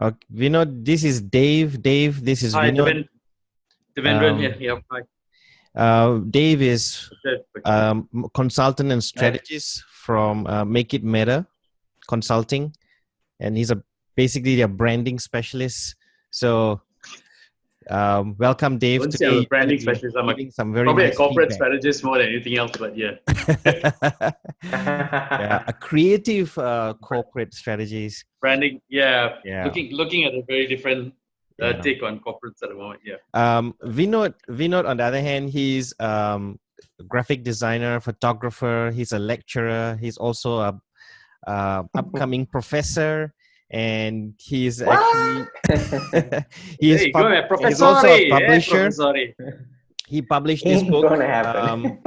Vinod, this is Dave. Dave, this is Hi, Vinod. Devendran here. Um, Yeah, hi. Dave is Okay. consultant and Hi. strategist from Make It Matter Consulting, and he's basically a branding specialist. So, welcome, I Dave. wouldn't say I'm Today, a you're going to branding be specialist. I'm giving some very probably a nice corporate feedback. strategist more than anything else, but yeah. Yeah, a creative corporate strategies. Branding, yeah. Yeah, Looking at a very different yeah. take on corporates at the moment. Yeah. Vinod, on the other hand, he's a graphic designer, photographer. He's a lecturer. He's also a upcoming professor, and he's actually Hey, go ahead, he's also a professori. Yeah, publisher. professori. He published this Ain't book gonna happen.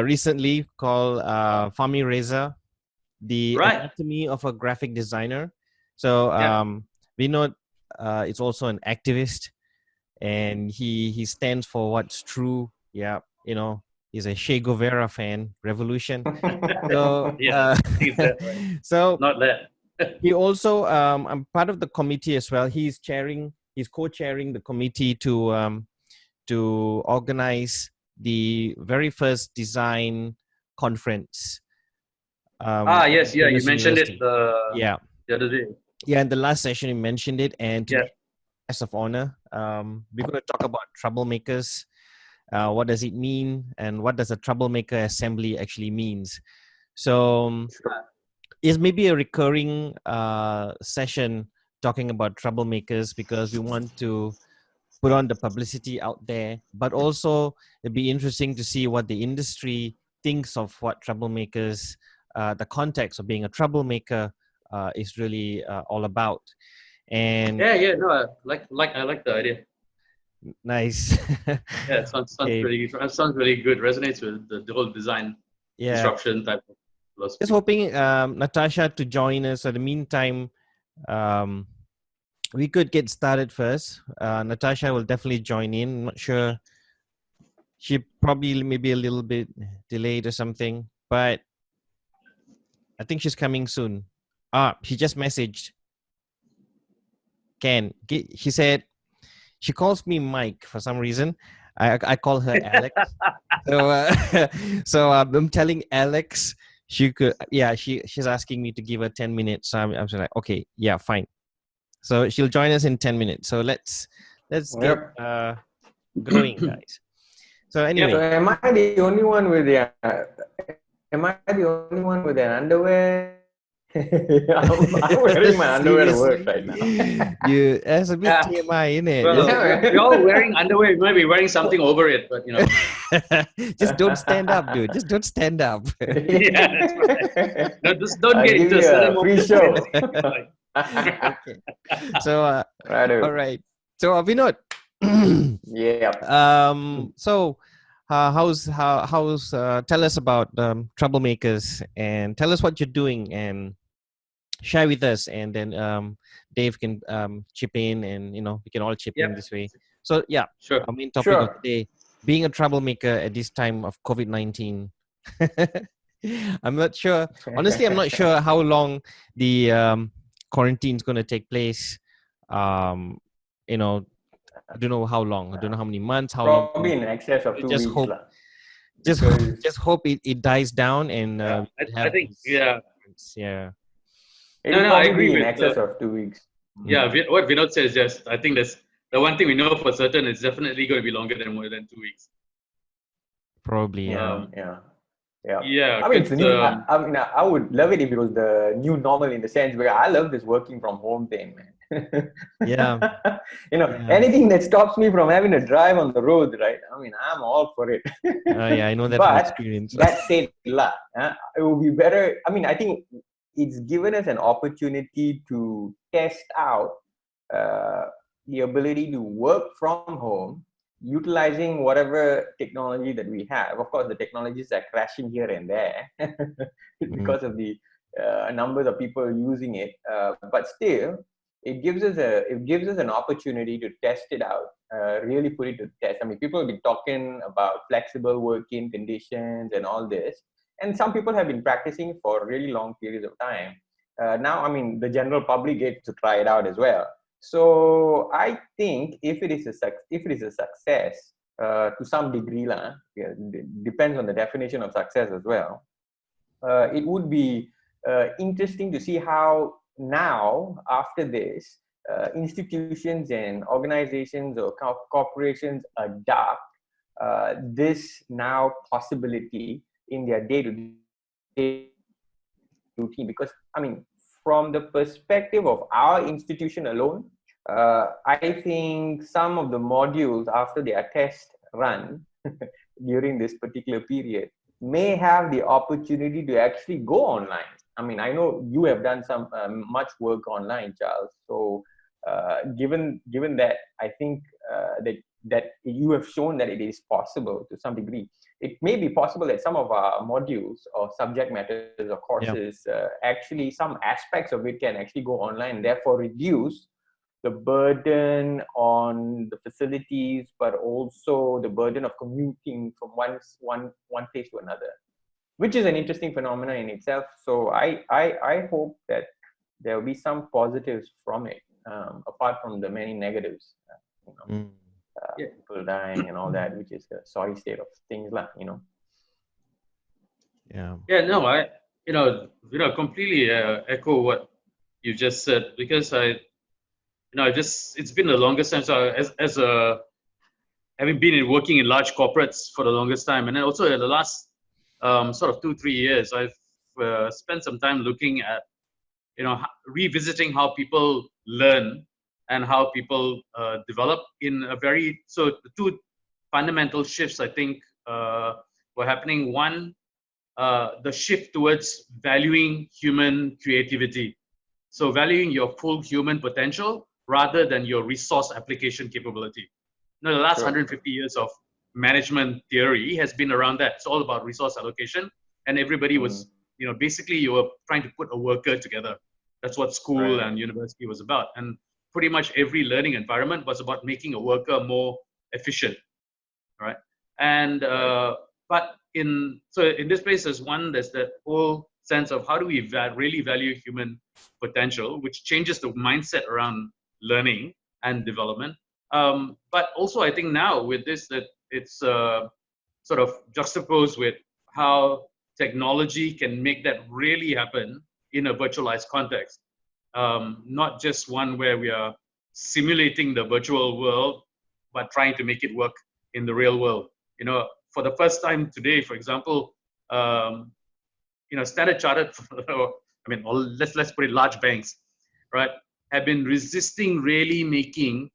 recently called Fami Reza, The Right. Anatomy of a Graphic Designer. So Yeah. Vinod is also an activist, and he stands for what's true. Yeah, he's a Che Guevara fan, revolution. So Yeah. I think it's that, right? so Not that. he also I'm part of the committee as well. He's co-chairing the committee to organize the very first design conference at Yes, yeah. You Venus mentioned it University. Yeah, the other day. yeah. In the last session, you mentioned it, and Yeah. today, guest of honor, we're going to talk about troublemakers. What does it mean, and what does a troublemaker assembly actually means? So it's maybe a recurring session talking about troublemakers because we want to put on the publicity out there, but also it'd be interesting to see what the industry thinks of what troublemakers, the context of being a troublemaker is really all about. And Yeah. No, I like the idea. nice. Yeah, it sounds Okay. pretty good. It sounds really good. Resonates with the whole design Yeah. disruption type of Just philosophy. hoping Natasha to join us. In the meantime, um, we could get started first. Natasha will definitely join in. I'm not sure. She probably maybe a little bit delayed or something, but I think she's coming soon. She just messaged Ken. She said she calls me Mike for some reason. I call her Alex. So I'm telling Alex she could. Yeah, she's asking me to give her 10 minutes. So I'm just like, okay, yeah, fine. So she'll join us in 10 minutes. So let's get Yep. going, guys. So anyway, So am I the only one with the? Am I the only one with an underwear? I'm wearing my underwear to work right now. that's a bit Yeah. TMI, isn't it? Well, Yeah. we're all wearing underwear. We might be wearing something over it, but you know. Just don't stand up, dude. Just don't stand up. Yeah, that's right. No, just don't I'll get give into a you certain a free moment. show. Okay. So Right. all right. So Vinod. Yeah. So how's tell us about troublemakers and tell us what you're doing and share with us, and then Dave can chip in, and we can all chip in Yep. this way. So yeah, Sure. our main topic of Sure. today, being a troublemaker at this time of COVID-19. I'm not sure. Honestly, I'm not sure how long the quarantine is going to take place. You know, I don't know how long. I don't know how many months. How long? Probably in excess of 2 Just weeks, hope. lah. Just Because just hope it dies down, and Yeah, we could I have think these. yeah. Yeah. it'll No, I probably agree be in with excess of 2 weeks. yeah. What Vinod says, yes. I think that's the one thing we know for certain. It's definitely going to be longer than more than 2 weeks. Probably, yeah. Yeah. Yeah, I mean, it's the because new. I mean, I would love it if it was the new normal in the sense where I love this working from home thing, man. Yeah. Yeah. Anything that stops me from having to drive on the road, right? I mean, I'm all for it. Yeah, I know that from But experience. that said, it would be better. I mean, I think it's given us an opportunity to test out uh, the ability to work from home utilizing whatever technology that we have. Of course, the technologies are crashing here and there because of the numbers of people using it. But still, it gives us an opportunity to test it out, really put it to test. I mean, people have been talking about flexible working conditions and all this, and some people have been practicing for really long periods of time. now, I mean, the general public gets to try it out as well. So I think if it is a success, to some degree, yeah, depends on the definition of success as well. It would be interesting to see how now, after this, institutions and organizations or corporations adopt this now possibility in their day-to-day routine. Because, I mean, from the perspective of our institution alone, I think some of the modules after their test run during this particular period may have the opportunity to actually go online. I mean, I know you have done some much work online, Charles. So, given that, I think that you have shown that it is possible to some degree. It may be possible that some of our modules or subject matters or courses, actually some aspects of it can actually go online, and therefore reduce the burden on the facilities, but also the burden of commuting from one place to another, which is an interesting phenomenon in itself. So I hope that there will be some positives from it, apart from the many negatives. People dying and all that, which is a sorry state of things, Yeah, no, I completely echo what you just said, because it's been the longest time. So as a having been working in large corporates for the longest time, and then also in the last sort of 2-3 years, I've spent some time looking at revisiting how people learn and how people develop in a very, so the two fundamental shifts I think were happening. One, the shift towards valuing human creativity, so valuing your full human potential rather than your resource application capability. The last 150 years of management theory has been around that. It's all about resource allocation, and everybody was, basically you were trying to put a worker together. That's what school and university was about. And pretty much every learning environment was about making a worker more efficient, right? And but in this place, there's that whole sense of how do we really value human potential, which changes the mindset around learning and development. But also, I think now with this, that it's sort of juxtaposed with how technology can make that really happen in a virtualized context, not just one where we are simulating the virtual world, but trying to make it work in the real world. For the first time today, for example, Standard Chartered, or let's put it, large banks, right, have been resisting really making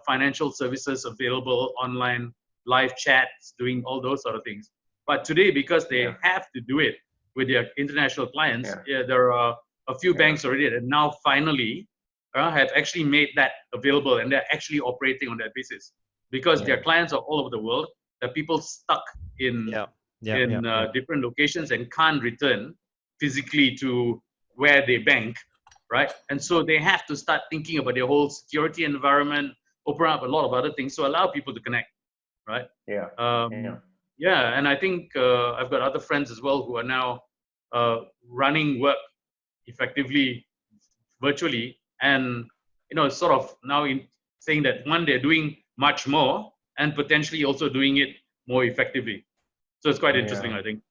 financial services available online, live chats, doing all those sort of things. But today, because they have to do it with their international clients, there are a few banks already that now finally have actually made that available, and they're actually operating on that basis because their clients are all over the world. There are people stuck in different locations and can't return physically to where they bank, right? And so they have to start thinking about their whole security environment, open up a lot of other things to allow people to connect, right? And I think I've got other friends as well who are now running work effectively virtually, and sort of now in saying that, one, they're doing much more and potentially also doing it more effectively. So it's quite interesting, I think,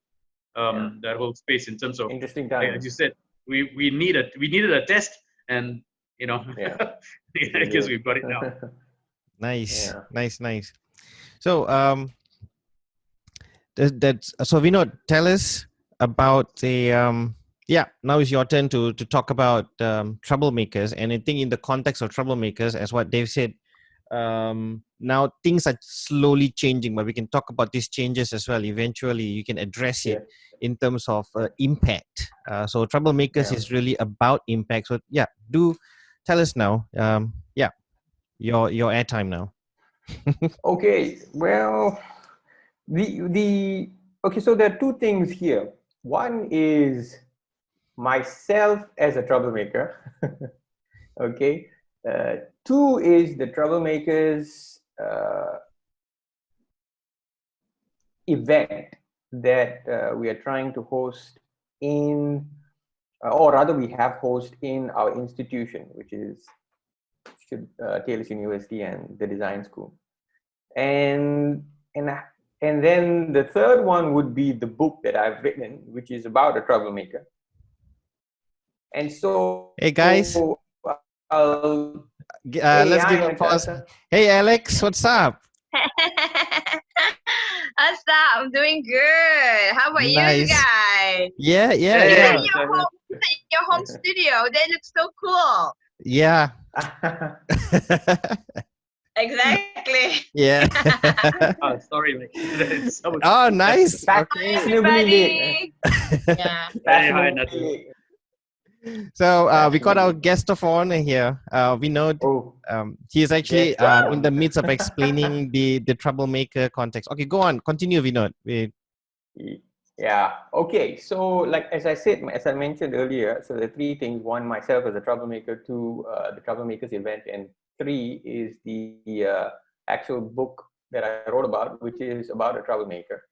that whole space in terms of interesting times. As you said, we needed a test, and I guess we've got it now. Nice. So so Vinod, tell us about the now it's your turn to talk about troublemakers. And I think in the context of troublemakers, as what Dave said, now things are slowly changing, but we can talk about these changes as well. Eventually you can address it in terms of impact. So troublemakers is really about impact. So do tell us now. Your airtime now. Okay, well, so there are two things here. One is myself as a troublemaker. Okay. Two is the troublemakers event that we are trying to host in or rather we have host in our institution, which is Taylor's University and the Design School. And and and then the third one would be the book that I've written, which is about a troublemaker. And so Hey guys, hey, let's hi, give a pause. Natasha. Hey Alex, what's up? What's up? I'm doing good. How about you Nice. guys? Yeah, yeah, Hey, yeah, Your home, your home studio. They look so cool. yeah. Exactly. Yeah. oh, sorry, mate. It's so Oh, nice. Hi, Okay. Fashionably late. everybody. Yeah. Hey, hi, Fashionably Natu. late. So we got our Fashionably. guest of honor here. Vinod. Oh, He's actually yes. in the midst of explaining the troublemaker context. Okay, go on. Continue, Vinod. Yeah. Okay. So, like as I said, as I mentioned earlier, so the three things: one, myself as a troublemaker; two, the troublemakers event; and three is the actual book that I wrote about, which is about a troublemaker.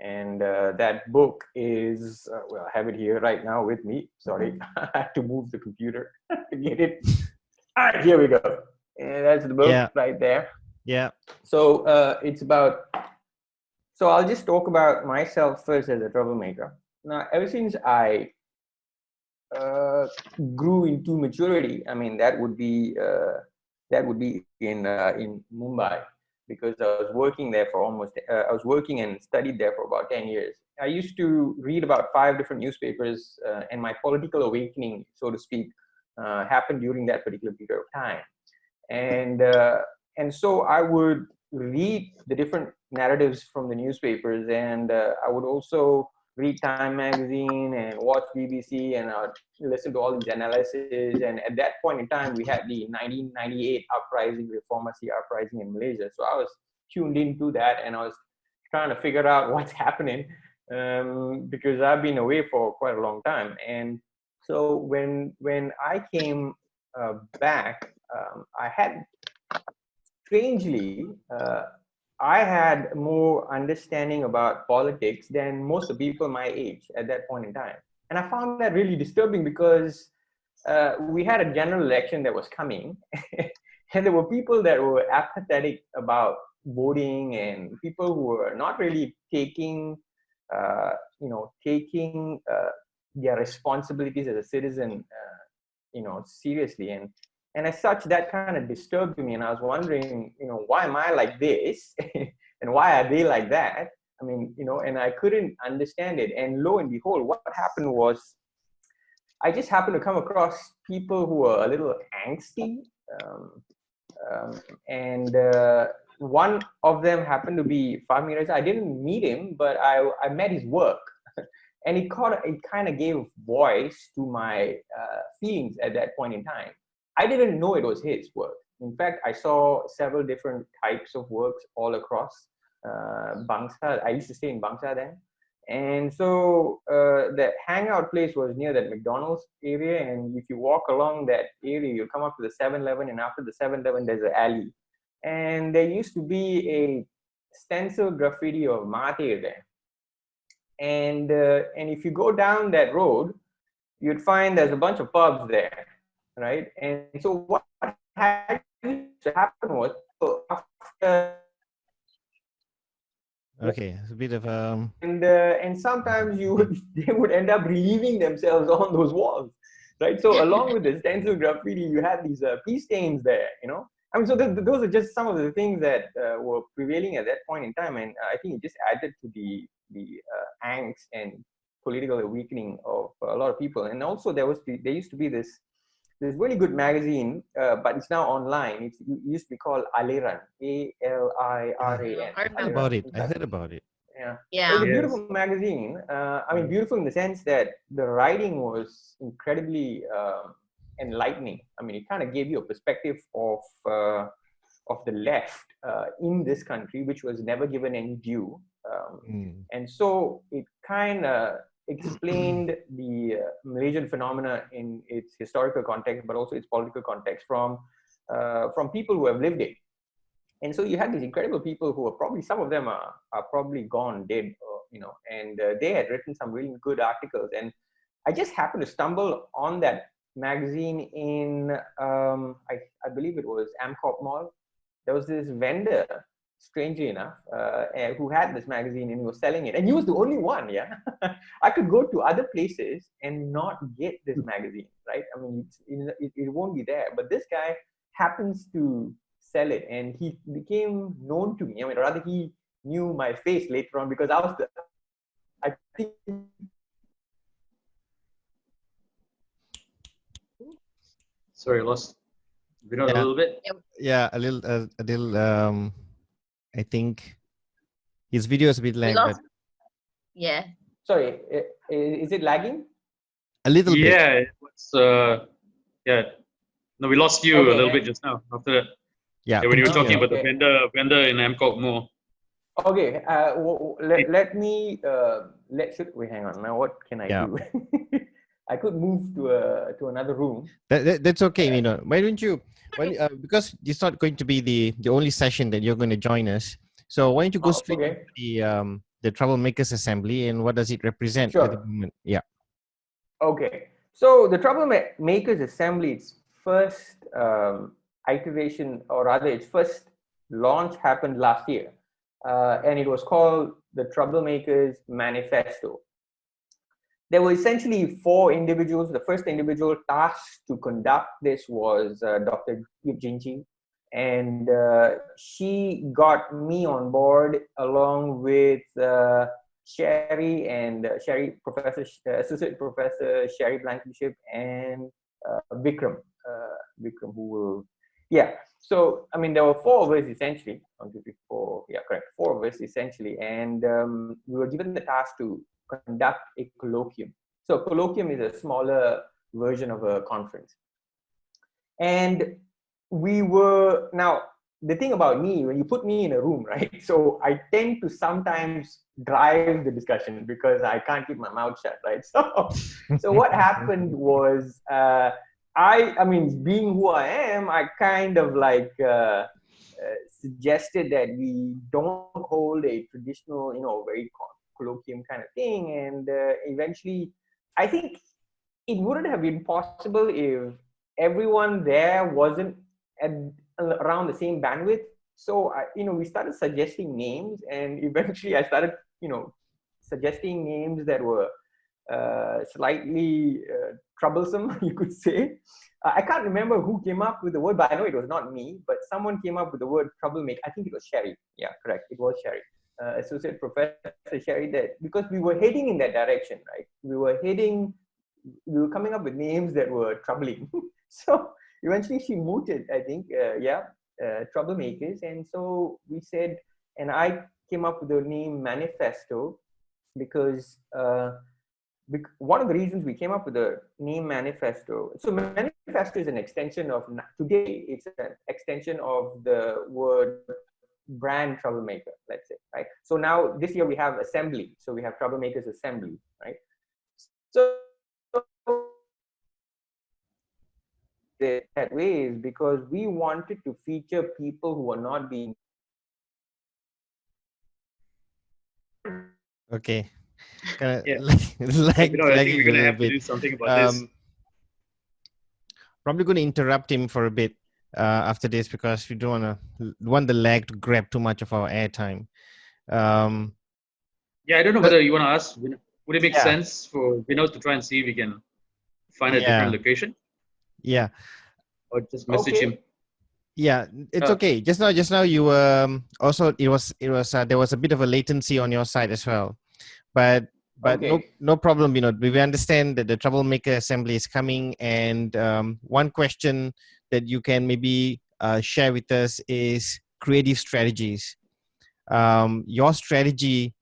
And that book is well, I have it here right now with me. Sorry, I had to move the computer to get it. All right, here we go. And that's the book right there. Yeah. So it's about. So I'll just talk about myself first as a troublemaker. Now, ever since I grew into maturity, I mean that would be in Mumbai, because I was working there for I was working and studied there for about 10 years. I used to read about 5 different newspapers, and my political awakening, so to speak, happened during that particular period of time. And so I would read the different narratives from the newspapers, and I would also read Time magazine and watch BBC, and I'd listen to all these analyses. And at that point in time, we had the 1998 uprising, Reformasi uprising in Malaysia. So I was tuned into that, and I was trying to figure out what's happening, because I've been away for quite a long time. And so when I came back, I had strangely, I had more understanding about politics than most of the people my age at that point in time. And I found that really disturbing, because we had a general election that was coming, and there were people that were apathetic about voting, and people who were not really taking, their responsibilities as a citizen, seriously. And as such, that kind of disturbed me, and I was wondering, why am I like this and why are they like that? I mean, and I couldn't understand it. And lo and behold, what happened was I just happened to come across people who were a little angsty, and one of them happened to be Fahmi Reza. I didn't meet him, but I met his work. And it kind of gave voice to my feelings at that point in time. I didn't know it was his work. In fact, I saw several different types of works all across Bangsa. I used to stay in Bangsa then. And so the hangout place was near that McDonald's area. And if you walk along that area, you come up to the 7-Eleven, and after the 7-Eleven, there's an alley. And there used to be a stencil graffiti of Mahathir there. And if you go down that road, you'd find there's a bunch of pubs there, right? And so what had to happen was, so after, Okay, it's a bit of and sometimes they would end up relieving themselves on those walls, right? So along with the stencil graffiti, you had these pee stains there, I mean, so those are just some of the things that were prevailing at that point in time, and I think it just added to the angst and political awakening of a lot of people. And also there used to be this really good magazine, but it's now online. It used to be called Aliran, Aliran. I heard about it. I heard about it. Yeah. Yeah. It was a beautiful magazine. I mean, beautiful in the sense that the writing was incredibly enlightening. I mean, it kind of gave you a perspective of the left in this country, which was never given any due. And so it kind of explained the Malaysian phenomena in its historical context, but also its political context from people who have lived it. And so you had these incredible people who are probably, some of them are probably gone, dead, and they had written some really good articles. And I just happened to stumble on that magazine in I believe it was Amcorp Mall. There was this vendor, strangely enough, who had this magazine and he was selling it, and he was the only one. Yeah, I could go to other places and not get this magazine, right? I mean, it won't be there, but this guy happens to sell it, and he became known to me. I mean, rather he knew my face later on because I was the, I think. Sorry, lost Vinod a Yeah, little bit. yeah, a little. I think his video is a bit We lag, but lost. Yeah. Sorry, is it lagging? a little bit. Yeah, it was, yeah. No, we lost you a Okay, little bit just now after that. Yeah, Yeah, when you were continue. talking about the okay. vendor in Amcorp Mall. Okay, let me should we hang on now? What can I Yeah. do? I could move to another room. That's okay, Why don't you? Because it's not going to be the only session that you're going to join us. So why don't you go straight Okay, into the Troublemakers Assembly and what does it represent at the sure. moment? Yeah. Okay, so the Troublemakers Assembly, its first iteration, or rather, its first launch happened last year, and it was called the Troublemakers Manifesto. There were essentially four individuals. The first individual tasked to conduct this was Dr. Yip Jinchi, and she got me on board along with Sherry and Associate Professor Sherry Blankenship and Vikram. Vikram, who will, yeah. So I mean, there were four of us essentially. 1, 2, 3, 4. Yeah, correct. Four of us essentially, and we were given the task to conduct a colloquium. So a colloquium is a smaller version of a conference. And we were, now the thing about me, when you put me in a room, right? So I tend to sometimes drive the discussion because I can't keep my mouth shut, right? So what happened was, I mean, being who I am, I kind of like suggested that we don't hold a traditional, very colloquium kind of thing. And eventually, I think it wouldn't have been possible if everyone there wasn't at around the same bandwidth. So we started suggesting names, and eventually I started, suggesting names that were slightly troublesome, you could say. I can't remember who came up with the word, but I know it was not me. But someone came up with the word troublemaker. I think it was Sherry. Yeah, correct. It was Sherry, Associate Professor Sherry. That because we were heading in that direction, right? We were coming up with names that were troubling. So eventually she mooted, I think, troublemakers. And so we said, and I came up with the name Manifesto because one of the reasons we came up with the name Manifesto. So Manifesto is an extension of, today, it's an extension of the word brand troublemaker, let's say, right? So now this year we have assembly. So we have Troublemakers Assembly, right? So that way is because we wanted to feature people who are not being. Okay. Kind of Yeah. lagging I think a we're gonna little have to bit. do something about this. Probably going to interrupt him for a bit after this because we don't want the lag to grab too much of our airtime. Yeah, I don't know whether you want to ask. Would it make Yeah. sense for Vinod to try and see if we can find a different location, Yeah. or just message him? Yeah, it's okay. Just now you also it was there was a bit of a latency on your side as well, but Okay. no problem. We understand that the Troublemaker Assembly is coming, and one question that you can maybe share with us is creative strategies. Your strategy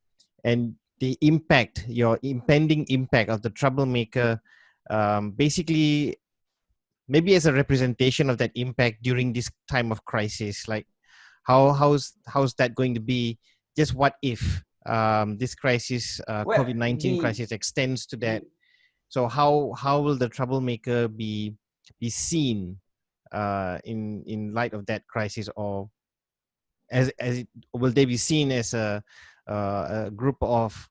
and the impact, your impending impact of the Troublemaker, basically maybe as a representation of that impact during this time of crisis. Like how's that going to be? Just what if this crisis, Well, COVID-19 crisis, extends to that? So how will the Troublemaker be seen in light of that crisis, or will they be seen as a group of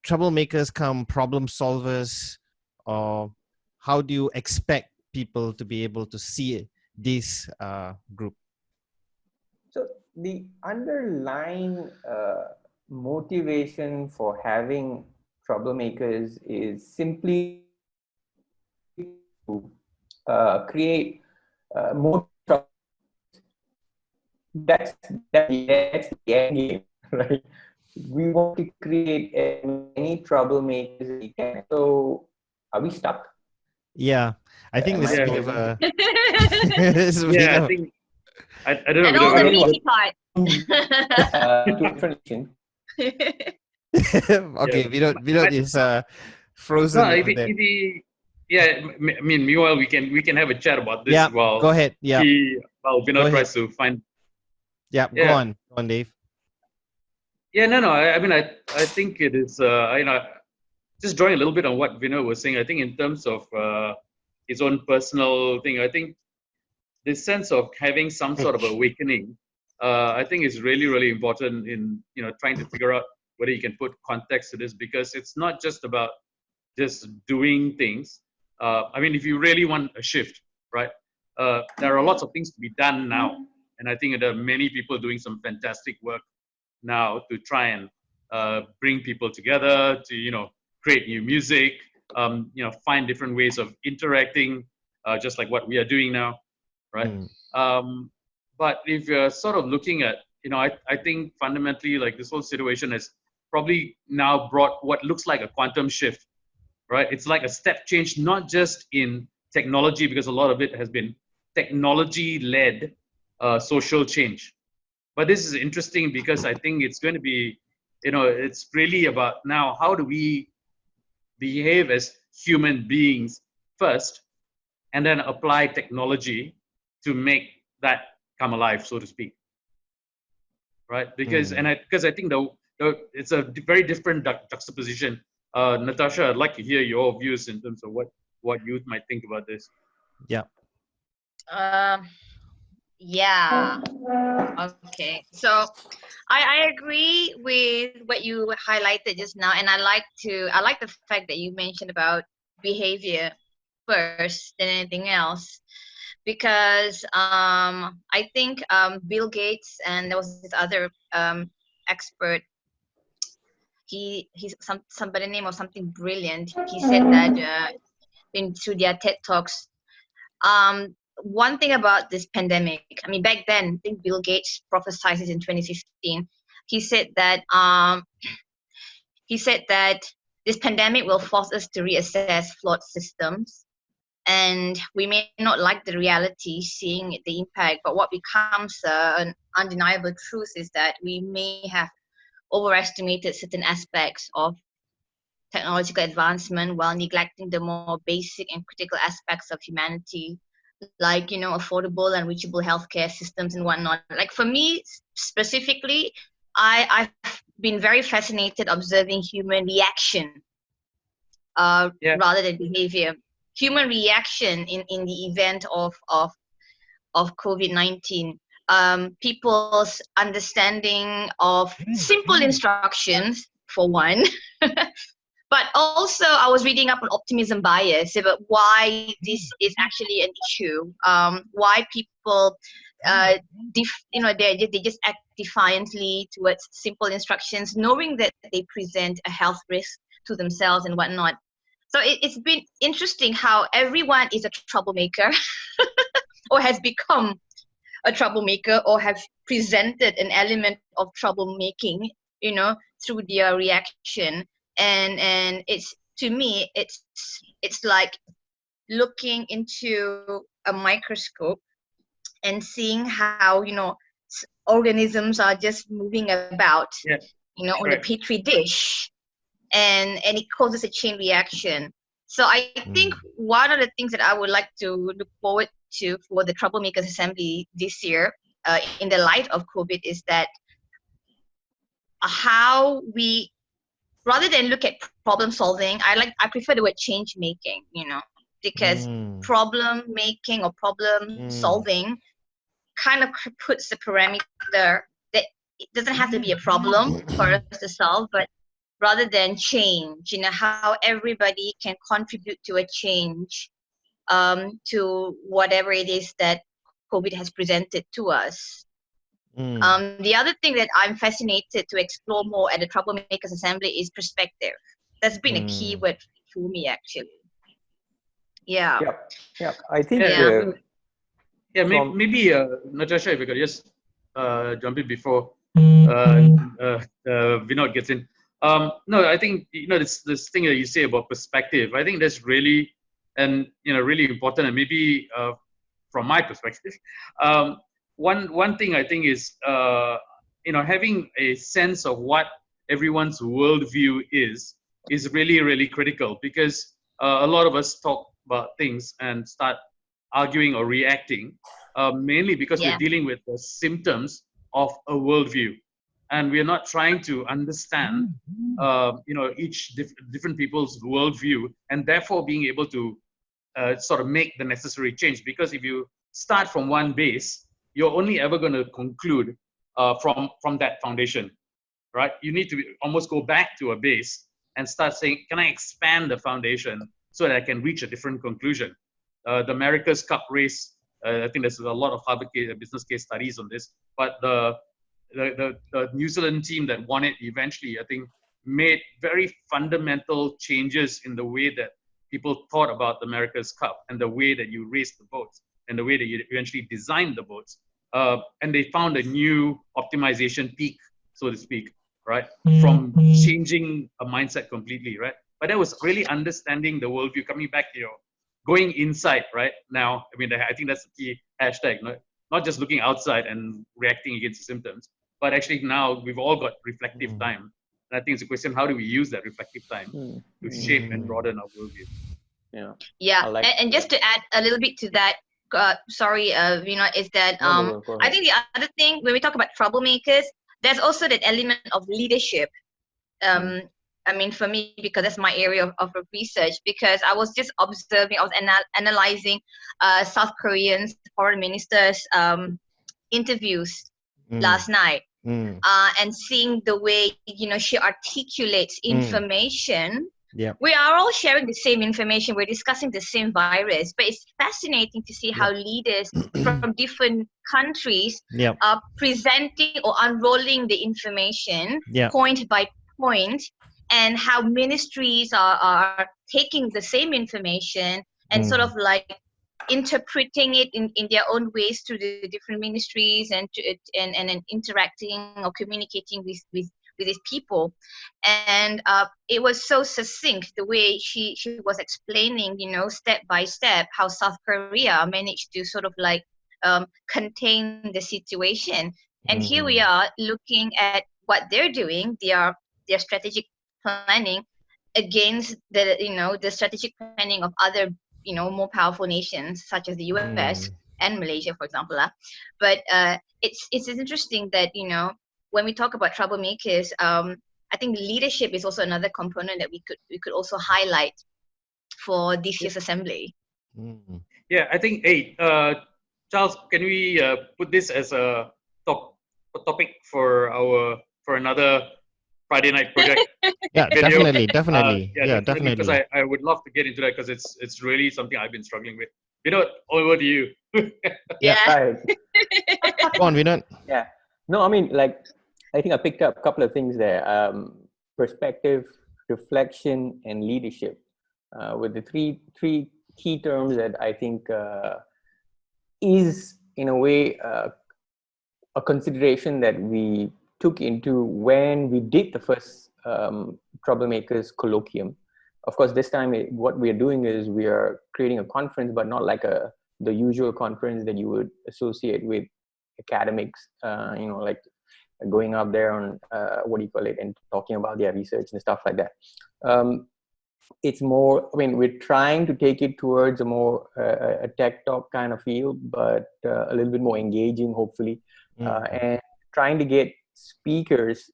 troublemakers come problem solvers or how do you expect people to be able to see this group? So the underlying motivation for having troublemakers is simply to create more trouble. That's the end game, right? We want to create as many troublemakers as we can. So are we stuck? Yeah, I think this is a Yeah. bit of a. And This is a bit Yeah, I of- think I don't know. all the I don't know. meaty part. To different nation. okay, Yeah. Vinod is frozen No, over there. yeah. I mean, meanwhile, we can have a chat about this Yeah, while go ahead. Yeah, Vinod Go ahead. tries to find. yeah, go Yeah. on, Dave. Yeah, no. I mean, I think it is. Just drawing a little bit on what Vinod was saying. I think in terms of his own personal thing, I think this sense of having some sort of awakening, I think is really, really important in trying to figure out whether you can put context to this, because it's not just about just doing things. I mean, if you really want a shift, right? There are lots of things to be done now, and I think there are many people doing some fantastic work now to try and bring people together, to create new music, find different ways of interacting, just like what we are doing now, right? But if you're sort of looking at, I think fundamentally, like, this whole situation has probably now brought what looks like a quantum shift, right? It's like a step change, not just in technology, because a lot of it has been technology-led social change. But this is interesting because I think it's going to be, it's really about now, how do we behave as human beings first, and then apply technology to make that come alive, so to speak, right? Because I think it's a very different juxtaposition. Natasha, I'd like to hear your views in terms of what you might think about this. Yeah. Yeah. Okay. So I agree with what you highlighted just now, and I like the fact that you mentioned about behavior first than anything else, because I think Bill Gates, and there was this other expert, he's somebody name or something brilliant. He said that through their TED talks. One thing about this pandemic, I mean, back then, I think Bill Gates prophesied it in 2016. He said that this pandemic will force us to reassess flawed systems, and we may not like the reality, seeing the impact. But what becomes an undeniable truth is that we may have overestimated certain aspects of technological advancement while neglecting the more basic and critical aspects of humanity, like affordable and reachable healthcare systems and whatnot. Like, for me specifically, I've been very fascinated observing human reaction rather than behavior. Human reaction in the event of COVID-19. People's understanding of simple instructions, for one. But also, I was reading up on optimism bias about why this is actually an issue. Why people, they just act defiantly towards simple instructions, knowing that they present a health risk to themselves and whatnot. So it's been interesting how everyone is a troublemaker, or has become a troublemaker, or have presented an element of troublemaking, through their reaction. And it's, to me, it's like looking into a microscope and seeing how organisms are just moving about on a petri dish, and it causes a chain reaction. So I think one of the things that I would like to look forward to for the Troublemakers Assembly this year, in the light of COVID, is that how we, rather than look at problem solving, I prefer the word change making, because problem making or problem solving kind of puts the parameter that it doesn't have to be a problem for us to solve, but rather than change, how everybody can contribute to a change, to whatever it is that COVID has presented to us. The other thing that I'm fascinated to explore more at the Troublemakers Assembly is perspective. That's been a key word for me, actually. Yeah. Yeah. I think Yeah, from- maybe Natasha, if you could just jump in before Vinod gets in. No, I think this thing that you say about perspective. I think that's really really important, and maybe from my perspective, one thing I think is having a sense of what everyone's worldview is really critical, because a lot of us talk about things and start arguing or reacting, mainly because we're Yeah. dealing with the symptoms of a worldview, and we're not trying to understand, each different people's worldview, and therefore being able to sort of make the necessary change. Because if you start from one base, you're only ever going to conclude from that foundation, right? You need to almost go back to a base and start saying, can I expand the foundation so that I can reach a different conclusion? The America's Cup race, I think there's a lot of Harvard business case studies on this, but the New Zealand team that won it eventually, I think, made very fundamental changes in the way that people thought about the America's Cup, and the way that you raced the boats, and the way that you eventually designed the boats. And they found a new optimization peak, so to speak, right? From changing a mindset completely, right? But that was really understanding the worldview, coming back to going inside, right? Now, I mean, I think that's the key hashtag, not just looking outside and reacting against the symptoms, but actually now we've all got reflective time. And I think it's a question, how do we use that reflective time to shape and broaden our worldview? Yeah, and just to add a little bit to that, sorry, is that go I ahead. think the other thing when we talk about troublemakers, there's also that element of leadership. I mean, for me, because that's my area of research, because I was just observing, I was analyzing South Korean foreign ministers' interviews last night, and seeing the way she articulates information. We are all sharing the same information. We're discussing the same virus, but it's fascinating to see how leaders from different countries are presenting or unrolling the information point by point, and how ministries are taking the same information and sort of like interpreting it in their own ways through the different ministries, and interacting or communicating with these people. And it was so succinct the way she was explaining, step by step, how South Korea managed to sort of like contain the situation. And here we are looking at what they're doing, their strategic planning against the strategic planning of other more powerful nations such as the US and Malaysia, for example. But it's interesting that when we talk about troublemakers, I think leadership is also another component that we could also highlight for this year's assembly. Yeah, I think, hey, Charles, can we put this as a topic for another Friday night project? Yeah, video? definitely. Definitely. Because I would love to get into that, because it's really something I've been struggling with. Over to you. Yeah. Right. Go on, Vinod. Yeah. No, I mean, like, I think I picked up a couple of things there. Perspective, reflection, and leadership. With the three key terms that I think is, in a way, a consideration that we took into when we did the first Troublemakers Colloquium. Of course, this time what we are doing is we are creating a conference, but not like the usual conference that you would associate with academics, like going up there on and talking about their research and stuff like that. It's more, I mean, we're trying to take it towards a more a tech talk kind of feel, but a little bit more engaging, hopefully, and trying to get speakers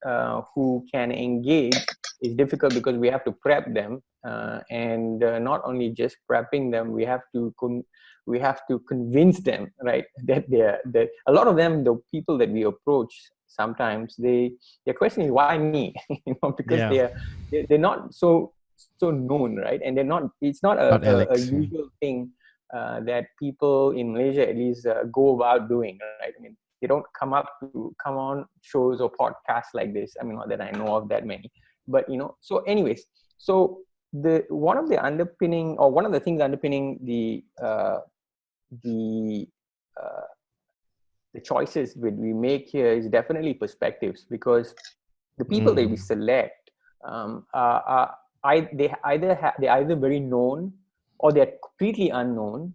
who can engage is difficult because we have to prep them, and not only just prepping them, we have to convince them, right, that a lot of them, the people that we approach, sometimes they're questioning why me, because Yeah. they're not so known, right? And they're not. It's not Not a Alex. usual thing that people in Malaysia at least go about doing, right? I mean, they don't come on shows or podcasts like this. I mean, not that I know of that many, but So, anyways, so one of the things underpinning the uh, the choices that we make here is definitely perspectives, because the people that we select they're either very known or they're completely unknown,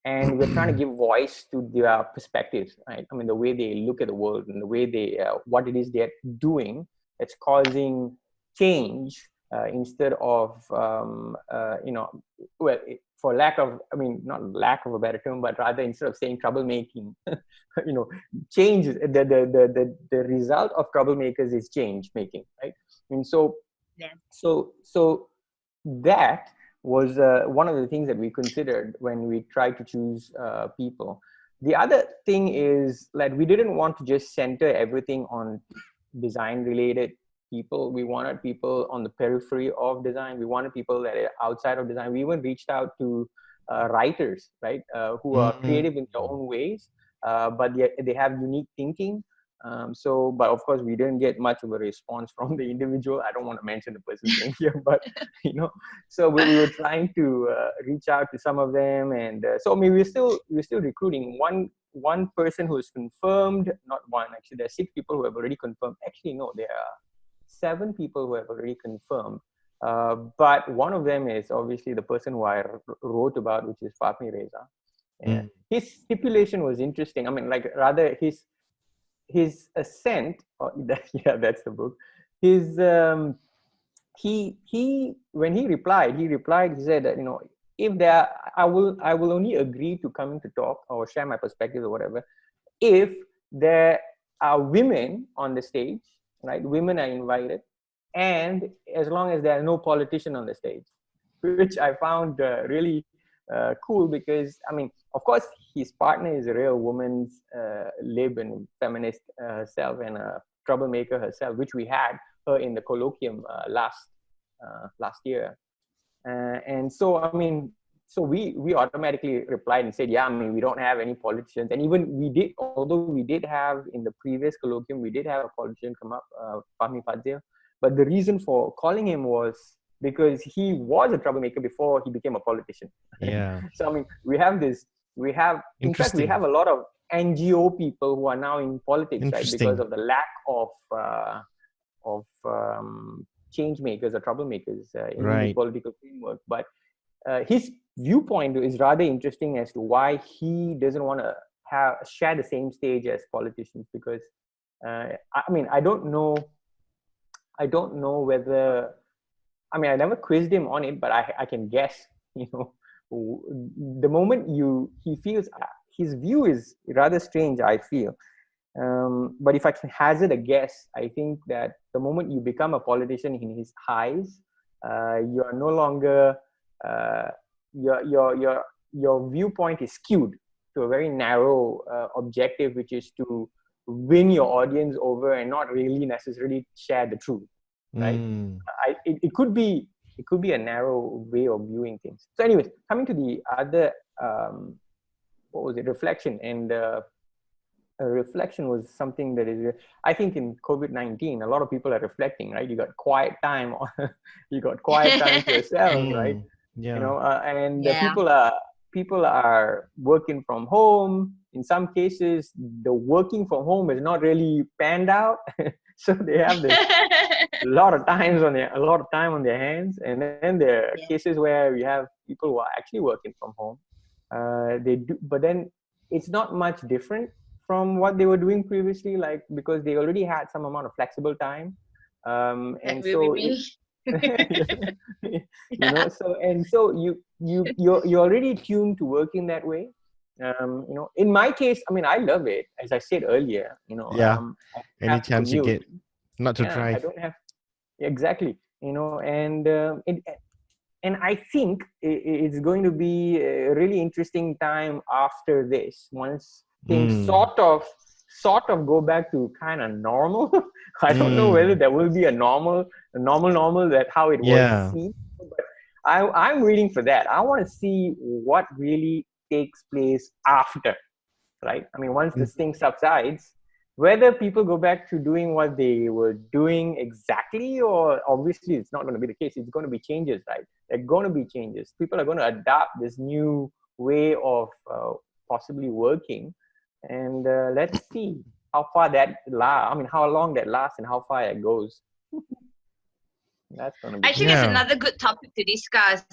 and we're trying to give voice to their perspectives, right? I mean, the way they look at the world and the way they what it is they're doing that's causing change, instead of for lack of, I mean, not lack of a better term, but rather instead of saying troublemaking, change, the result of troublemakers is change making, right? And so Yeah. so that was one of the things that we considered when we tried to choose people. The other thing is that we didn't want to just center everything on design related people. We wanted people on the periphery of design. We wanted people that are outside of design. We even reached out to writers, right, who are creative in their own ways, but they have unique thinking. But of course, we didn't get much of a response from the individual. I don't want to mention the person's name here, but so we were trying to reach out to some of them, and so I mean, we're still recruiting. One person who is confirmed, not one actually. There are 6 people who have already confirmed. Actually, no, there are 7 people who have already confirmed. But one of them is obviously the person who I wrote about, which is Fatmi Reza. And his stipulation was interesting. I mean, like rather his ascent, yeah, that's the book. His he when he replied, he said that, if there, I will only agree to coming to talk or share my perspective or whatever if there are women on the stage, right? Women are invited, and as long as there are no politician on the stage, which I found really cool, because I mean, of course, his partner is a real woman's lib and feminist herself, and a troublemaker herself, which we had her in the colloquium last year. And so, I mean, so we automatically replied and said, yeah, I mean, we don't have any politicians. And even although we did have in the previous colloquium, we did have a politician come up, Fahmi Fadzil. But the reason for calling him was because he was a troublemaker before he became a politician. Yeah. So, I mean, in fact, we have a lot of NGO people who are now in politics, right? Because of the lack of change makers or troublemakers in the political framework. But his viewpoint is rather interesting as to why he doesn't want to share the same stage as politicians, because I mean, I don't know whether, I mean, I never quizzed him on it, but I can guess, the moment he feels his view is rather strange, I feel. But if I can hazard a guess, I think that the moment you become a politician in his eyes, you are no longer your viewpoint is skewed to a very narrow objective, which is to win your audience over and not really necessarily share the truth, right? It could be a narrow way of viewing things. So anyways, coming to the other reflection, and reflection was something that is, I think, in COVID-19, a lot of people are reflecting, right? You got quiet time to yourself, right? Yeah. And Yeah. people are working from home. In some cases, the working from home is not really panned out, so they have this a lot of time on their hands. And then there are cases where we have people who are actually working from home. They do, but then it's not much different from what they were doing previously, like, because they already had some amount of flexible time, and so so you're already tuned to working that way. In my case, I mean, I love it, as I said earlier. Yeah. I Any have to chance you commute. get not to I drive. don't have, exactly. And I think it's going to be a really interesting time after this, once things sort of sort of go back to kind of normal. I don't know whether there will be a normal that how it was seen. But I'm reading for that. I want to see what really takes place after, right? I mean, once this thing subsides, whether people go back to doing what they were doing exactly, or obviously it's not going to be the case. It's going to be changes, right? There are going to be changes. People are going to adapt this new way of possibly working, and let's see how far that lasts. I mean, how long that lasts and how far it goes. That's going to be. I think it's another good topic to discuss,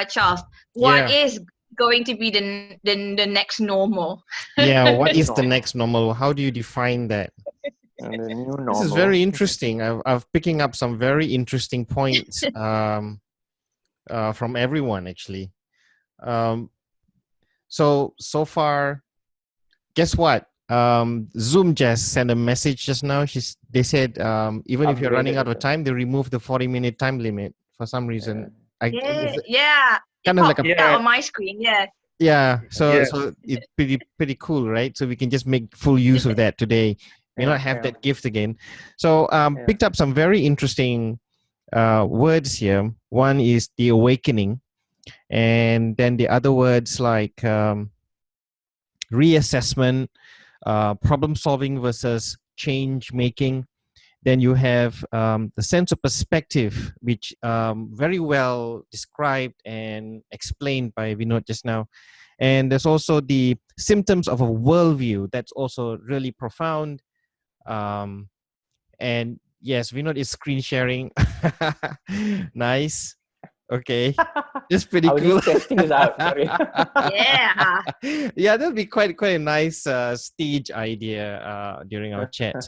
Charles. What is going to be the next normal? Yeah, what is the next normal? How do you define that? And the new normal. This is very interesting. I've picking up some very interesting points from everyone actually. So far, guess what? Zoom just sent a message just now. They said even if you're running out of time, they remove the 40-minute time limit for some reason. Kind of like on my screen. So it's pretty cool, right? So we can just make full use of that today. May not have that gift again. So picked up some very interesting words here. One is the awakening, and then the other words like reassessment, problem solving versus change making. Then you have the sense of perspective, which very well described and explained by Vinod just now. And there's also the symptoms of a worldview. That's also really profound. And yes, Vinod is screen sharing. Nice. Okay. It's pretty cool. I was just testing this out. Sorry. Yeah, that'll be quite a nice stage idea during our chat.